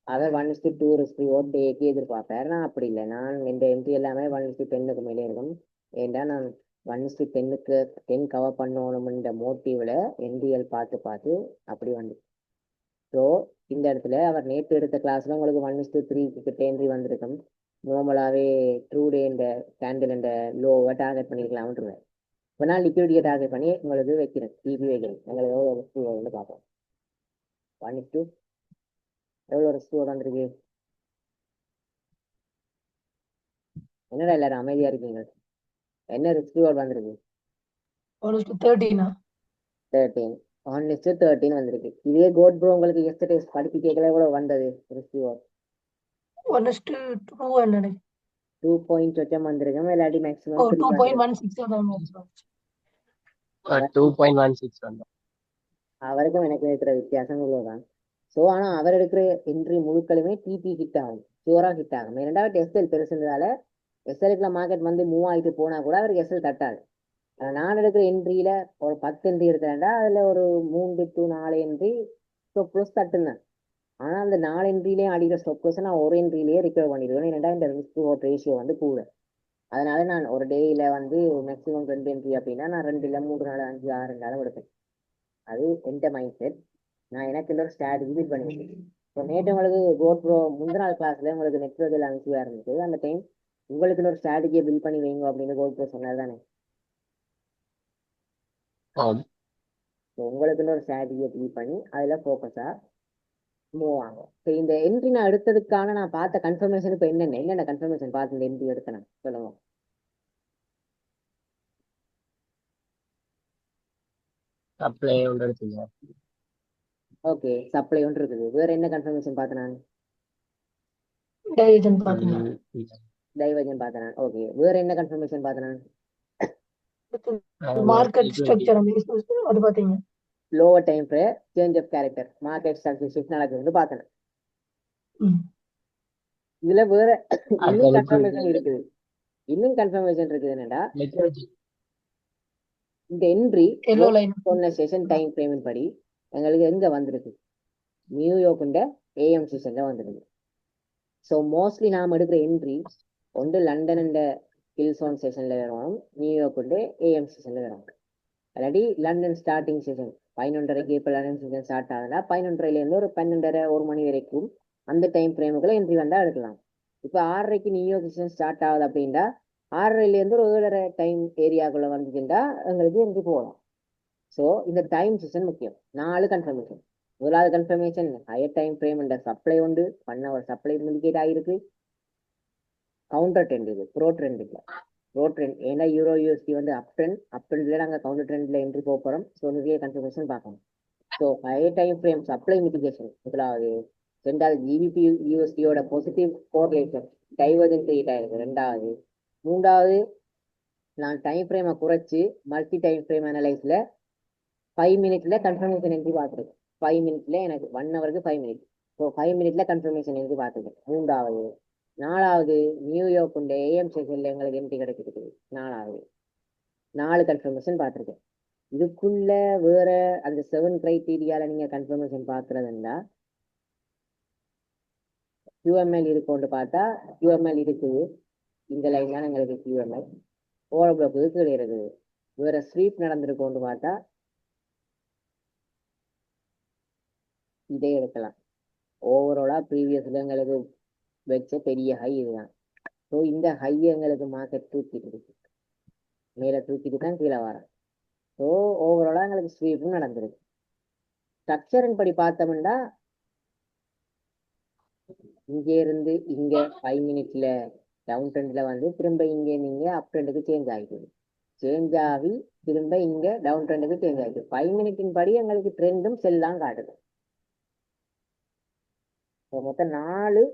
அவர் 1:2 ரிஸ்க் ரிவார்ட் டேக்கு எதிர்பார்ப்பார். நான் அப்படி இல்லை. நான் இந்த என்ட்ரி எல்லாமே 1:10க்கு மேலே இருக்கும். ஏன்டா நான் 1:10க்கு 10 கவர் பண்ணணும்ன்ற மோட்டிவ்ல என்ட்ரிகள் பார்த்து அப்படி வந்து. ஸோ இந்த இடத்துல அவர் நேற்று எடுத்த கிளாஸ்ல உங்களுக்கு 1:3 என்ட்ரி வந்திருக்கும். நார்மலாகவே ட்ரூ டே இந்த கேண்டில் இந்த லோவை டார்கெட் பண்ணியிருக்கலாம்ன்றேன். இப்போ நான் லிக்விடிட்டியை டார்கெட் பண்ணி உங்களுக்கு வைக்கிறேன், டிபி வைக்கிறேன். எங்களுக்கு எவ்வளோ ரிஸ்க் வந்து பார்ப்போம். 1:2 எவ்வளோ ரிஸ்க் வந்திருக்கு? என்னடா எல்லாரும் அமைதியா இருக்கீங்க? என்ன ரிஸ்க் வந்திருக்கு? 1:13. 13. 1:13 வந்திருக்கு. இதே கோட் ப்ரோ உங்களுக்கு எஸ்டர்டே படிப்பு கேட்கல எவ்வளவு வந்தது ரிஸ்க்? 1:2 நினைக்கிறேன். 2 பாயிண்ட் சொச்சம் வந்திருக்கும். இல்லாட்டி மேக்ஸிமம் 2.16 2.16 வந்தோம். அவருக்கும் எனக்கு இருக்கிற வித்தியாசம் இவ்வளவுதான். ஸோ ஆனா அவர் எடுக்கிற என்ட்ரி முழுக்களுமே டிபி ஹிட் ஆகும், ஷூரா ஹிட் ஆகும். இரண்டாவது எஸ்எல் பெருசுன்றதால எஸ்எலுக்குள்ள மார்க்கெட் வந்து மூவ் ஆகிட்டு போனா கூட அவருக்கு எஸ்எல் தட்டாது. நான் எடுக்கிற என்ட்ரியில ஒரு 10 என்ட்ரி எடுக்கிறேன்டா அதுல ஒரு 3 to 4 என்ட்ரி ஸ்டாப் க்ளோஸ் தட்டுனேன். ஆனா அந்த 4 என்ட்ரிலேயே அடிக்கிற ஸ்டாப் க்ளோஸ் நான் ஒரு என்ட்ரிலேயே ரிகவர் பண்ணிடுவேன். ஏன்னா இந்த ரிஸ்க் ரேஷியோ வந்து கூட. அதனால நான் ஒரு டேயில வந்து மேக்ஸிமம் 2 என்ட்ரி அப்படின்னா நான் 2 இல்லை 3 4 5 6 இருந்தாலும் எடுப்பேன். அது எந்த மைண்ட் செட். நான் எனக்கு ஒரு ஸ்ட்ராட்டஜி பில்ட் பண்ணிட்டேன். இப்போ நேற்று உங்களுக்கு கோட் ப்ரோ முந்தின நாள் கிளாஸ்ல உங்களுக்கு நெட்ஒர்க்கில் அனுப்பியா இருந்துச்சு. அந்த டைம் உங்களுக்கு ஒரு ஸ்ட்ராட்டஜியை பில்ட் பண்ணி வைங்க அப்படின்னு கோட் ப்ரோ சொன்னார் தானே. உங்களுக்கு ஒரு ஸ்ட்ராட்டஜியை பில்ட் பண்ணி அதில் ஃபோக்கஸாக மூவ் ஆகும். இப்போ இந்த என்ட்ரி நான் எடுத்ததுக்கான நான் பார்த்த கன்ஃபர்மேஷன் இப்போ என்னென்ன கன்ஃபர்மேஷன் பார்த்து இந்த என்ட்ரி எடுத்தேன் சொல்லுங்க. சப்ளை ஒன்று எடுத்தீங்க. ஓகே, சப்ளை ஒன்று இருக்குது. வேற என்ன கன்ஃபர்மேஷன் பார்த்தேன் நான்? டைவர்ஜன் பாத்தீங்க. டைவர்ஜன் பார்த்தேன். ஓகே, வேற என்ன கன்ஃபர்மேஷன் பார்த்தேன் நான்? மார்க்கெட் ஸ்ட்ரக்சர் அது பாத்தீங்க. Lower time frame change of character market structure shift நடக்குதுன்னு பார்த்தேன். இதுல வேற இன்னும் கன்ஃபர்மேஷன் இருக்குது. என்னடா, இந்த என்ட்ரி சொன்ன செஷன் டைம் ஃப்ரேமின் படி எங்களுக்கு எங்க வந்திருக்கு? நியூயார்க்குண்ட ஏஎம் செஷன்ல வந்திருக்கு. ஸோ மோஸ்ட்லி நாம் எடுக்கிற என்ட்ரி ஒன்று லண்டன் அண்ட் ஹில்ஸோன் செஷன்ல வரும், நியூயார்க்குண்ட ஏஎம் செஷன்ல வரும். அல்லாட்டி லண்டன் ஸ்டார்டிங் செஷன் 11:30க்கு இப்போ லண்டன் செஷன் ஸ்டார்ட் ஆகுதுன்னா 11:30லேருந்து ஒரு 12:30 1 மணி வரைக்கும் அந்த டைம் ஃப்ரேமுக்குள்ள என்ட்ரி வந்தா எடுக்கலாம். இப்போ 6:30க்கு நியூயார்க் செஷன் ஸ்டார்ட் ஆகுது அப்படின்னா 6:30லேருந்து ஒரு 7:30 டைம் ஏரியாக்குள்ள வந்துச்சுன்னா எங்களுக்கு என்ட்ரி போகலாம். ஸோ இந்த டைம் செஷன் முக்கியம். 4 கன்ஃபர்மேஷன். முதலாவது கன்ஃபர்மேஷன் ஹையர் டைம் ஃப்ரேம் என்ற சப்ளை உண்டு, பண்ண ஒரு சப்ளை இண்டிகேட் ஆகிருக்கு. கவுண்டர் ட்ரெண்ட் இது, ப்ரோ ட்ரெண்ட் இல்லை. ப்ரோ ட்ரெண்ட் ஏன்னா யூரோ யூஎஸ்டி வந்து அப் ட்ரெண்ட்ல நாங்கள் கவுண்டர் ட்ரெண்ட்ல என்ட்ரி போகிறோம். ஸோ நிறைய கன்ஃபர்மேஷன் பார்க்கணும். So higher time frame supply mitigation முதலாவது. ரெண்டாவது ஜிபிபி யூஎஸ்டியோட பாசிட்டிவ் கோரிலேஷன் டைவர்ஜன் கிரியேட் ஆயிருக்கு ரெண்டாவது. மூன்றாவது நான் டைம் ஃப்ரேமை குறைச்சி மல்டி டைம் ஃப்ரேம் அனலைஸ்ல 5 மினிட்ல கன்ஃபர்மேஷன் என்ட்ரி பார்த்துருக்கேன். 5 மினிட்ல எனக்கு 1 ஹவருக்கு 5 மினிட். ஸோ 5 மினிட்ல கன்ஃபர்மேஷன் என்ட்ரி பார்த்துருக்கேன். மூன்றாவது. நாலாவது நியூயார்க் உண்ட ஏஎம் செஷன்ல எங்களுக்கு என்ட்ரி கிடைச்சிருக்கு. நாலாவது 4 கன்ஃபர்மேஷன் பார்த்துருக்கேன். இதுக்குள்ள வேற அந்த 7 கிரைட்டீரியால நீங்க கன்ஃபர்மேஷன் பார்க்கறதுன்னா QML இருக்கும்னு பார்த்தா QML இருக்குது. இந்த லைன் தான் எங்களுக்கு QML. ஓவர் பிளாக் கீழே இருக்குது. வேற ஸ்வீப் நடந்திருக்கும்னு பார்த்தா இதே எடுக்கலாம். ஓவராலா ப்ரீவியஸ்ல எங்களுக்கு வச்ச பெரிய ஹை இதுதான். ஸோ இந்த ஹை எங்களுக்கு மார்க்கெட் தூக்கிட்டு இருக்கு, மேலே தூக்கிட்டு தான் கீழே வரோம். ஸோ ஓவராலா எங்களுக்கு ஸ்வீப்பும் நடந்திருக்கு. ஸ்ட்ரக்சரின் படி பார்த்தோம்னா இங்க இருந்து இங்க 5 மினிட்ஸ்ல டவுன் ட்ரெண்ட்ல வந்து திரும்ப இங்க நீங்க அப் ட்ரெண்டுக்கு சேஞ்ச் ஆகிடுது. சேஞ்ச் ஆகி திரும்ப இங்க டவுன் ட்ரெண்டுக்கு சேஞ்ச் ஆகிடுது. 5 மினிட்டின் படி எங்களுக்கு ட்ரெண்டும் செல் தான் காட்டுது. மொத்தம் 4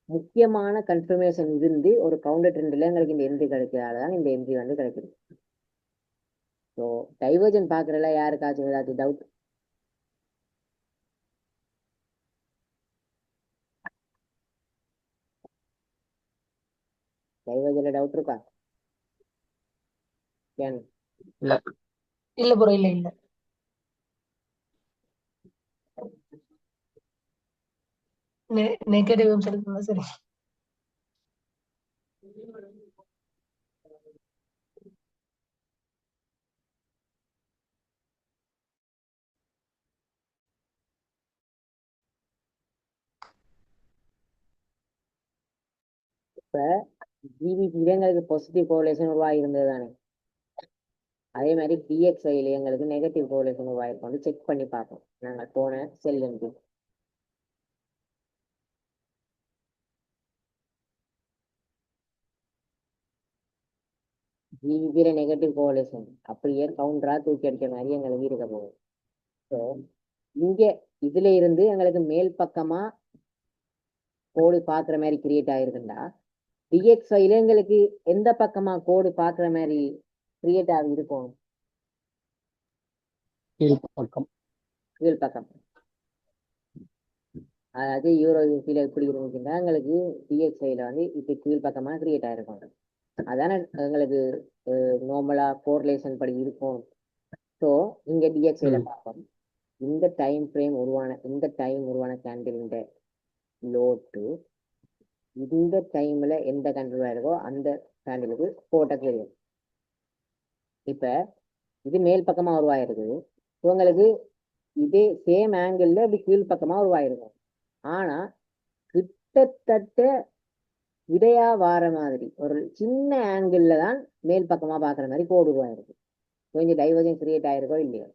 முக்கியமான கன்ஃபர்மேஷன் இருந்து ஒரு கவுண்டர் ட்ரெண்ட்ல எங்களுக்கு இந்த என்ட்ரி கிடைக்கிறதால இந்த என்ட்ரி வந்து கிடைக்குது. ஸோ டைவர்ஜன் பார்க்குறதுல யாருக்காச்சும் ஏதாச்சும் டவுட்? டைவர்ஜன்ல டவுட் இருக்கா? ஏன் இல்ல இல்ல ப்ரோ, இல்ல இல்ல. நெகட்டிவ் சொல்லுங்க. சரி. இப்ப ஜிபிபியில எங்களுக்கு பாசிட்டிவ் கோரிலேஷன் உருவாகி இருந்தது தானே, அதே மாதிரி டிஎக்ஸ்ஐல எங்களுக்கு நெகட்டிவ் கோரிலேஷன் உருவாயிருக்கும். வந்து செக் பண்ணி பார்ப்போம் நாங்கள் போன செல் என்று. ஜிபிபியில நெகட்டிவ் கோரிலேஷன் அப்படியே கவுண்டரா தூக்கி அடிக்கிற மாதிரி எங்களுக்கு இருக்க போகுது. ஸோ இங்க இதுல இருந்து எங்களுக்கு மேல் பக்கமா கோடு பாக்குற மாதிரி கிரியேட் ஆயிருக்குண்டா, டிஎக்ஸ்ஐல எங்களுக்கு எந்த பக்கமா கோடு பாக்குற மாதிரி கிரியேட் ஆகி இருக்கும்? கீழ் பக்கம். கீழ் பக்கம். அதாவது யூரோ யூசியில எப்படி இருந்துச்சுன்னா எங்களுக்கு டிஎக்ஸ்ஐல வந்து இப்போ கீழ் பக்கமா கிரியேட் ஆயிருக்கும். அதானே எங்களுக்கு நார்மலா கோரிலேஷன் படி இருக்கும். ஸோ இங்க டிஎக்ஸ்ஐல பார்ப்போம். இந்த டைம் ஃப்ரேம் உருவான கேண்டில் இந்த லோட்டு இந்த டைம்ல எந்த கேண்டில் இருக்கோ அந்த கேண்டிலுக்கு போட்ட தெரியும். இப்ப இது மேல் பக்கமா உருவாயிருக்கு. உங்களுக்கு இதே சேம் ஆங்கிள் இப்படி கீழ் பக்கமா உருவாயிருக்கும். ஆனா கிட்டத்தட்ட இடையா வார மாதிரி ஒரு சின்ன ஆங்கிள் தான் மேல் பக்கமா பாக்குற மாதிரி கோடு உருவாயிருக்கு. கொஞ்சம் டைவர்ஜன் கிரியேட் ஆயிருக்கோ இல்லையோ?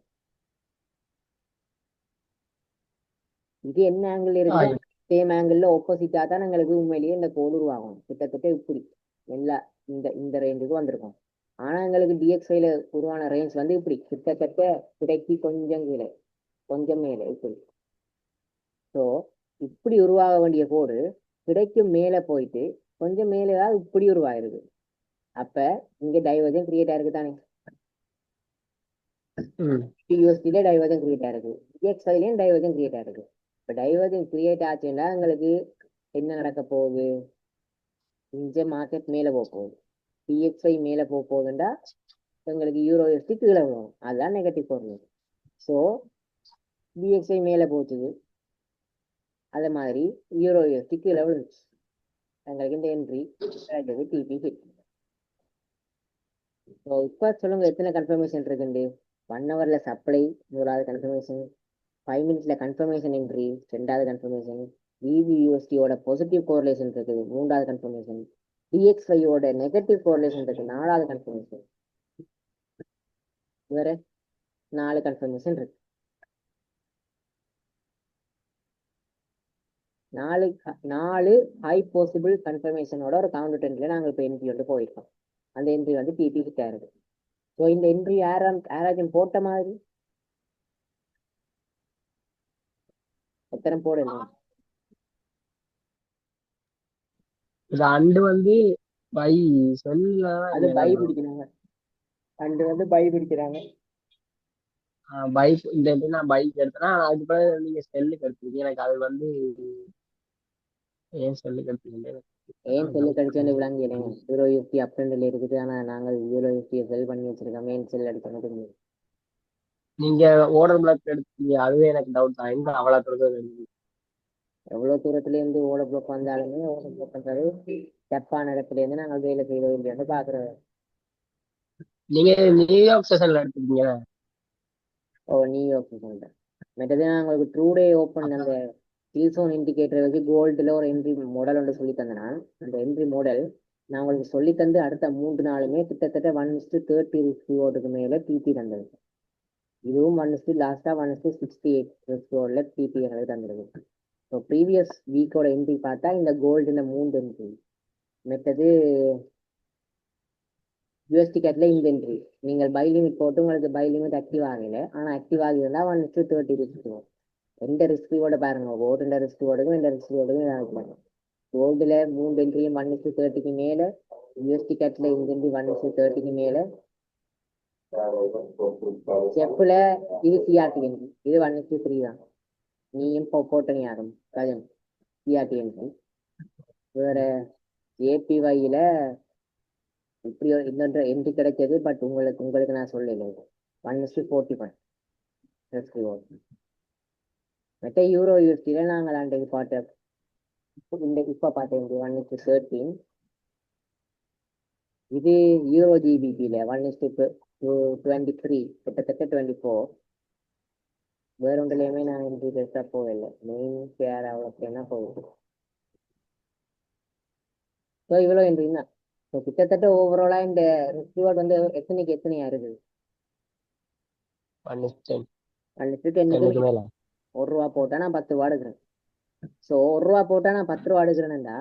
இது என்ன ஆங்கிள் இருக்கு? சேம் ஆங்கிள் ஆப்போசிட்டா தான் எங்களுக்கு உண்மையிலேயே இந்த கோடு உருவாகும். கிட்டத்தட்ட இப்படி எல்லா இந்த இந்த ரேஞ்சுக்கு வந்திருக்கும். ஆனா எங்களுக்கு டிஎக்ஸ்ஐல உருவான ரேஞ்ச் வந்து இப்படி கிட்டத்தட்ட கிடைக்கி கொஞ்சம் கீழே கொஞ்சம் மேலே இப்படி. ஸோ இப்படி உருவாக வேண்டிய கோடு கிடைக்கும் மேலே போயிட்டு கொஞ்சம் மேலே தான் இப்படி உருவாயிருது. அப்ப இங்க டைவர்ஜன் கிரியேட் ஆயிருக்கு தானே, யூஎஸ்டில டைவர்ஜன் கிரியேட் ஆயிருக்கு, டிஎக்ஸ்ஐலையும் டைவர்ஜன் கிரியேட் ஆயிருக்கு. இப்போ டைவர்ஜன் கிரியேட் ஆச்சுன்னா எங்களுக்கு என்ன நடக்க போகுது? இங்க மார்க்கெட் மேலே போக போகுது. டிஎக்ஸ்ஐ மேலே போக போகுதுண்டா எங்களுக்கு யூரோ யூஎஸ்டி கீழே வரும். அதுதான் நெகட்டிவ் பொருள். ஸோ டிஎக்ஸ்ஐ மேலே போச்சுது, அதே மாதிரி யூரோ யூஎஸ்டி கீழே விழுந்துச்சு. எங்களுக்கு இந்த என்ட்ரி டிபி ஹிட். ஸோ இப்போ சொல்லுங்க எத்தனை கன்ஃபர்மேஷன் இருக்குண்டு? 1 ஹவர்ல சப்ளை முதலாவது கன்ஃபர்மேஷன், 5 மினிட்ஸ்ல கன்ஃபர்மேஷன் என்ட்ரி ரெண்டாவது கன்ஃபர்மேஷன், விவியூஎஸ்டியோட பாசிட்டிவ் கோரிலேஷன் இருக்குது மூன்றாவது கன்ஃபர்மேஷன், டிஎக்ஸ்ஐயோட நெகட்டிவ் கோரிலேஷன் இருக்கு நாலாவது கன்ஃபர்மேஷன். வேற 4 கன்ஃபர்மேஷன் இருக்கு. 4 ஹை பாசிபிள் கன்ஃபர்மேஷனோட ஒரு கவுண்டர் ட்ரெண்ட்ல நாங்கள் இப்போ என்ட்ரி வந்து போயிருக்கோம். அந்த என்ட்ரி வந்து டிபி கிட்ட இருக்கு. ஸோ இந்த என்ட்ரி யாராச்சும் போட்ட மாதிரி எத்தனை போடணும்? இது அண்டு வந்து பை செல்ல அது பை பிடிக்கிறாங்க, அண்டு வந்து பை பிடிக்கிறாங்க. பைக் இந்த நான் பைக் எடுத்தேன்னா அதுக்கு பிறகு நீங்க செல்லுக்கு எடுத்துருக்கீங்க. எனக்கு அது வந்து ஏன் செல்லுக்கு எடுத்துக்கிட்டு ஏன் செல்லு கடிச்சு விளங்கினேன். யூரோ யூஎஸ்டி அப் ட்ரெண்ட்ல இருக்குது, ஆனா நாங்கள் யூரோ யூஎஸ்டியை செல் பண்ணி வச்சிருக்கோம். ஏன் செல் அடிக்கணும்? நீங்க ஓர்டர் பிளாக் எடுத்தீங்க, அதுவே எனக்கு டவுட் தான். எங்க அவ்வளவு தூரம் எவ்வளவு தூரத்துல இருந்து ஓட பிளாக் வந்தாலுமே ஓட பிளாக் பண்றது தப்பான இடத்துல இருந்து நாங்கள் வேலை செய்யறோம் இல்லையான்னு பாக்குறோம். நீங்க நியூயார்க் செஷன்ல எடுத்துக்கீங்க. ஓ நியூயார்க் சொல்றேன். மற்றது நான் உங்களுக்கு ட்ரூ டே ஓப்பன் அந்த ஹில்சோன் இண்டிகேட்டர் வச்சு கோல்டுல ஒரு என்ட்ரி மாடல் ஒன்று சொல்லி தந்தேன்னா, அந்த என்ட்ரி மாடல் நான் உங்களுக்கு சொல்லி தந்து அடுத்த 3 நாளுமே கிட்டத்தட்ட 1:30 ரிஸ்க் ஓட்டுக்கு மேல டிபி தந்தது. இதுவும் ஒன்னுக்கு லாஸ்டா ஒன்னுக்கு 68 ஸ்கோர்ல பிபி எங்களுக்கு தந்துருக்கு. ஸோ ப்ரீவியஸ் வீக்கோட என்ட்ரி பார்த்தா இந்த கோல்டுன 3 என்ட்ரி, மற்றது யூஎஸ்டி கேட்ல இந்த என்ட்ரி. நீங்கள் பை லிமிட் போட்டு உங்களுக்கு பை லிமிட் ஆக்டிவ் ஆகல, ஆனால் ஆக்டிவ் ஆகியிருந்தா 1:30 ரிஸ்க். எந்த ரிஸ்கோட பாருங்க, ஓடுன்ற ரிஸ்கோடுக்கும் இந்த ரிஸ்கோடுக்கும் இதாகும். கோல்டுல 3 என்ட்ரியும் 1:30க்கு மேல, யூஎஸ்டி கேட்ல இந்த என்ட்ரி 1:30க்கு மேல, செஃப்ல இது சிஆர்டி என்ட்ரி இது 1:3 தான். நீயும் போட்டனி யாரும் கஜன் சிஆர்டி என்ட்ரி. வேற ஏபிஒய்ல இப்படி இன்னொன்று என்ட்ரி கிடைச்சது, பட் உங்களுக்கு நான் சொல்லலை 1:41 மற்ற யூரோ யூஎஸ்டியில நாங்கள் அன்றைக்கு பார்த்த இப்ப பார்த்தேன் 1:13. இது யூரோ ஜிபிபியில 1:23 கிட்டத்தட்ட 24. வேற ஒன்றுலையுமே நான் என்ட்ரி பெருசா போகலை, மெயின் பேர் அவ்வளோ என்ன போகுது. ஸோ இவ்வளோ என்ட்ரி தான். ஸோ கிட்டத்தட்ட ஓவராலா இந்த ரிவார்ட் வந்து எத்தனையா இருக்குது? 1:10 10க்கு மேல. ₹1 போட்டா நான் 10 ரூபா எடுக்கிறேன். ஸோ ₹1 போட்டா நான் 10 ரூபா எடுக்கிறேன்டா,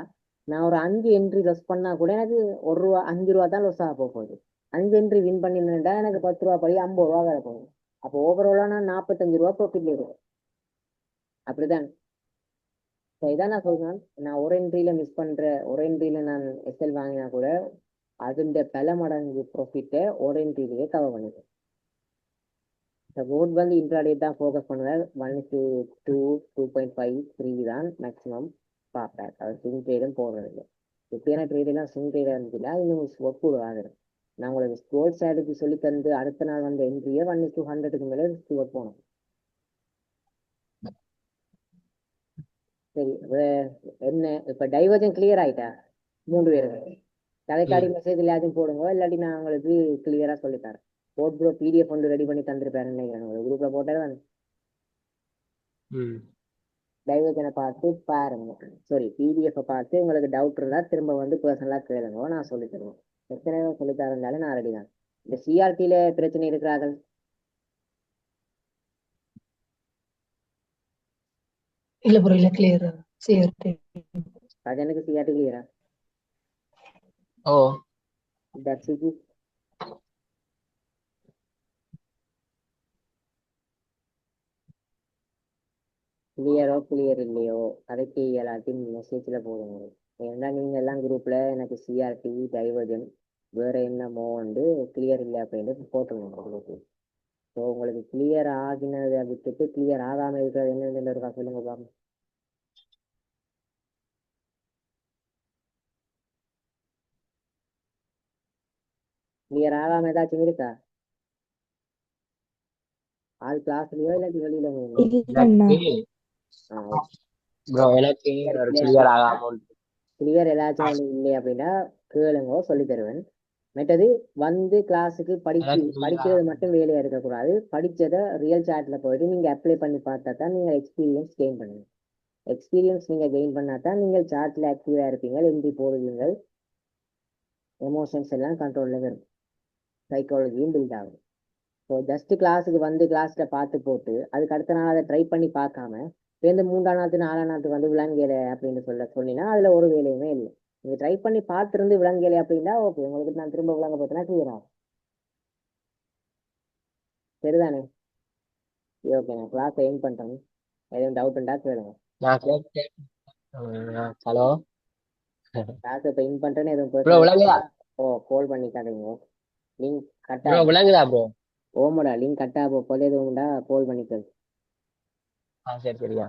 நான் ஒரு 5 என்ட்ரி லொஸ் பண்ணா கூட எனக்கு ₹1 5 தான் லொஸ் ஆக போகுது. 5 என்ட்ரி வின் பண்ணிருந்தா எனக்கு 10 ரூபா படி 50 ரூபா வேற போகும். அப்போ ஓவராலா நான் 45 ரூபா ப்ராஃபிட்ல இருக்கும். அப்படிதான். ஸோ இதான் நான் சொல்றேன், நான் ஒரு என்ட்ரியில மிஸ் பண்ற, ஒரு என்ட்ரியில நான் எஸ்எல் வாங்கினா கூட அதுண்ட பல மடங்கு ப்ராஃபிட்டை ஒரு என்ட்ரியிலேயே கவர் பண்ணிடுறேன். போர்ட் வந்து இன்ட்ராடே தான் ஃபோக்கஸ் பண்ணுவேன். 1:2 2.5 3 தான் மேக்ஸிமம் பார்ப்பேன். அவர் ஸ்விங் ட்ரேடும் போடுறதில்லை. எப்படியான ட்ரேடெல்லாம் ஸ்விங் ட்ரேடாக இருந்துச்சுன்னா இன்னும் ஒர்க் ஆகுது. நான் உங்களுக்கு ஸ்கோர் ஸ்ட்ராட்டஜி சொல்லி தந்து அடுத்த நாள் வந்த என்ட்ரியை 1:100க்கு மேலே ஸ்கோர் போனோம். சரி, என்ன இப்போ டைவர்ஜன் கிளியர் ஆயிட்டா 3 பேருக்கு தலைக்காடி மெசேஜ் எல்லாத்தையும் போடுங்க, இல்லாட்டி நான் உங்களுக்கு கிளியரா சொல்லித்தரேன். போர்ட் ப்ரோ பிடிஎஃப் ஒன்று ரெடி பண்ணி தந்துருப்பாருன்னு நினைக்கிறேன், குரூப்ல போட்டது. டைவர்ஜனை பார்த்து பாருங்க, சாரி பிடிஎஃப் பார்த்து உங்களுக்கு டவுட் இருந்தா திரும்ப வந்து பர்சனலா கேளுங்க, நான் சொல்லி தருவேன். எத்தனை சொல்லித்தர இருந்தாலும் நான் ரெடி தான். இந்த சிஆர்டியில பிரச்சனை இருக்கிறார்கள்? இல்ல ப்ரோ, இல்ல கிளியர். சிஆர்டி எனக்கு சிஆர்டி கிளியரா? ஓ தர்ஷிக்கு கிளியர் இல்லையோ அதைக்கு எல்லாத்தையும் மெசேஜ்ல போடுங்க. ஏன்னா நீங்க எல்லாம் குரூப்ல எனக்கு சிஆர்டி டைவர்ஜன் வேற என்னமோ வந்து கிளியர் இல்லை அப்படின்னு போட்டுருங்க குரூப். ஸோ உங்களுக்கு கிளியர் ஆகினதை விட்டுட்டு கிளியர் ஆகாம இருக்கிறது என்னென்ன இருக்கா சொல்லுங்க பாருங்க. கிளியர் ஆகாம ஏதாச்சும் இருக்கா? ஆள் கிளாஸ்லயோ இல்லாட்டி வெளியில ப்ரோ எனக்கு ஒரு கிளியர் ஆகாம கிளியர் ஏதாச்சும் ஒன்று இல்லை அப்படின்னா கேளுங்க, சொல்லி தருவேன். மற்றது வந்து கிளாஸுக்கு படிக்கிறது மட்டும் வேலையா இருக்கக்கூடாது. படிச்சதை ரியல் சாட்ல போயிட்டு நீங்க அப்ளை பண்ணி பார்த்தா தான் நீங்க எக்ஸ்பீரியன்ஸ் கெயின் பண்ணுங்க. எக்ஸ்பீரியன்ஸ் நீங்க கெயின் பண்ணா தான் நீங்கள் சாட்ல ஆக்டிவா இருப்பீங்க, என்ட்ரி போடுவீங்கள், எமோஷன்ஸ் எல்லாம் கண்ட்ரோல்ல வரும், சைக்காலஜியும் பில்ட் ஆகும். ஸோ ஜஸ்ட் கிளாஸுக்கு வந்து கிளாஸ்ல பார்த்து போட்டு அதுக்கு அடுத்த நாள் அதை ட்ரை பண்ணி பார்க்காம சேர்ந்து 3ஆம் நாள் 4ஆம் நாள் வந்து விளங்கலை அப்படின்னு சொன்னீங்கன்னா அதுல ஒரு வேலையுமே இல்லை. நீங்க ட்ரை பண்ணி பார்த்துருந்து விளங்கலை அப்படின்னா ஓகே, உங்களுக்கு நான் திரும்ப விளங்க போட்டேன்னா கிளியர் ஆகும். சரிதானே? ஓகே, நான் கிளாஸ் எயின் பண்றேன். எதுவும் டவுட் இருந்தா கேளுங்க. ஹலோ கிளாஸ் இப்போ எயின் பண்றேன்னு எதுவும் ப்ரோ விளங்குதா? கால் பண்ணிக்காதீங்க. லிங்க் கட்டா ப்ரோ விளங்குதா ப்ரோ? ஓமடா லிங்க் கட்டா போல எதுவும் உண்டா கால் பண்ணிக்கிறது. சரி சரியா.